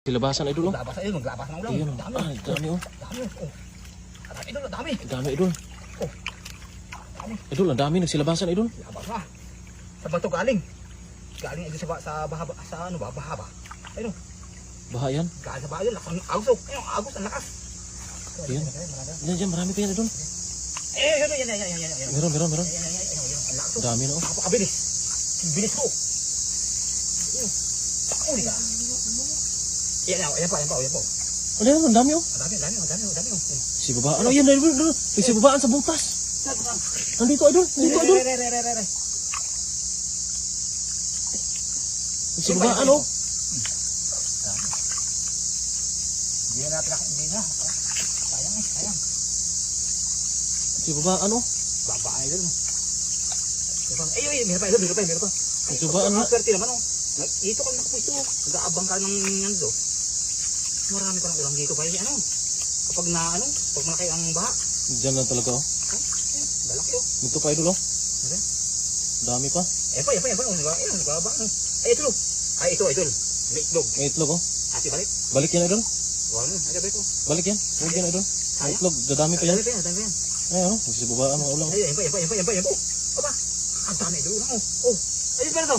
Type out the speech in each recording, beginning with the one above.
Silabasan idol oh. Labasan idol, maglabasan ng ulam. Ayun, Dami. dami oh. Dami oh. Dami idol, dami. Dami idol. Oh. Dami. Idol, ang dami nagsilabasan idol. Labas na. Sa bato galing. Galing idol sa baha sa ano ba? Baha ba? Ayun. Baha yan. Galing sa baha idol, lakas ng agos oh. Ayun, agos ang lakas. Ayun. Yan, marami pa yan idol. Yan. Meron. Ang lakas oh. Dami na oh. Napakabilis. Bilis ko. Ayun. Uli ka. Ayan po. Ano yan, ang dami oh. Dami oh. Si baba, ano yan idol? May si babaan sa butas. Nandito idol. Si babaan oh. Hindi na. Sayang. Si babaan oh. Babae din. Ay, meron pa. Si babaan na. Swerte naman oh. Dito ka nakapusto. Nag-aabang ka ng ano. Marami pa ng ulam dito pa ano. Kapag malaki ang baha. Diyan lang talaga oh. Lalaki oh. Dito pa idol oh. Dami pa. Yan pa. Nagbaba. Ay, ito. Ay, ito. May itlog. May itlog oh. Ate, balik. Balik yan idol. Wala. Ay, balik ko. Balik yan. Huwag yan idol. May itlog, dadami pa yan. Dami pa yan. Ay oh, si babaan ang ulam. Ay, yan pa. Aba, ang dami ito. Oh. Ay, pa na to.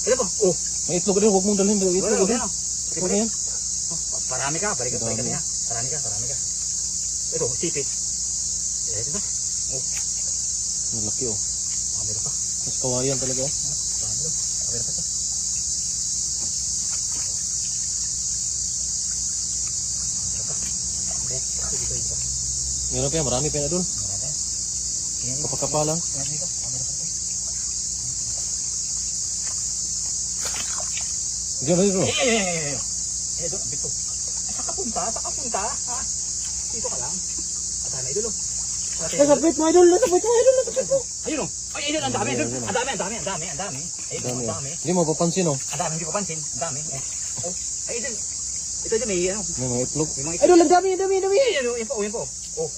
Ito pa. Oh. May itlog idol, huwag mong dalhin. May itlog idol. Huwag yan. Parami ka. Balik ka niya. Parami ka. Ito, sipit. Ito na. Oh. Malaki oh. Meron pa. Mas kawayan talaga oh. Meron pa to. Meron pa yan, marami pa yan idol. Kapakapalang. Diyan na idol. Ito, bito. Saan ka punta? Ha? Dito ka lang. At na idol. Nasapit mo idol. Ayun oh. Ay, idol, ang dami. Ang dami. Ayun, Dami ang oh. dami. Hindi mo papansin oh. Ang dami, hindi ko pansin. Ang dami. Oh. Ay, idol. Ito may ano. May mga itlog. Idol, ang dami. Yan po. Oh.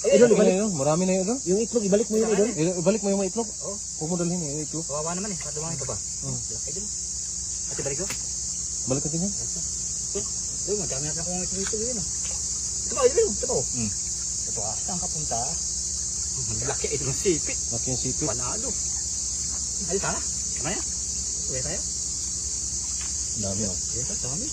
Idol, ibalik. Marami na yun idol. Yung itlog, ibalik mo yun, idol. Ibalik mo yung mga itlog. Oh. Huwag mo dalhin yung itlog. Kawawa naman eh. Kadumang ito ba? Idol. Ate, balik ko. Balik ka din yan. Ito, madami na akong itlog yun. Ito ba, idol? Ito ba? Ito ah. Saan ka punta? Laki ito ng sipit. Laki yung sipit. Panalo. Ay, tara. Kamaya. Uwi tayo. Dami oh. Yes, dami.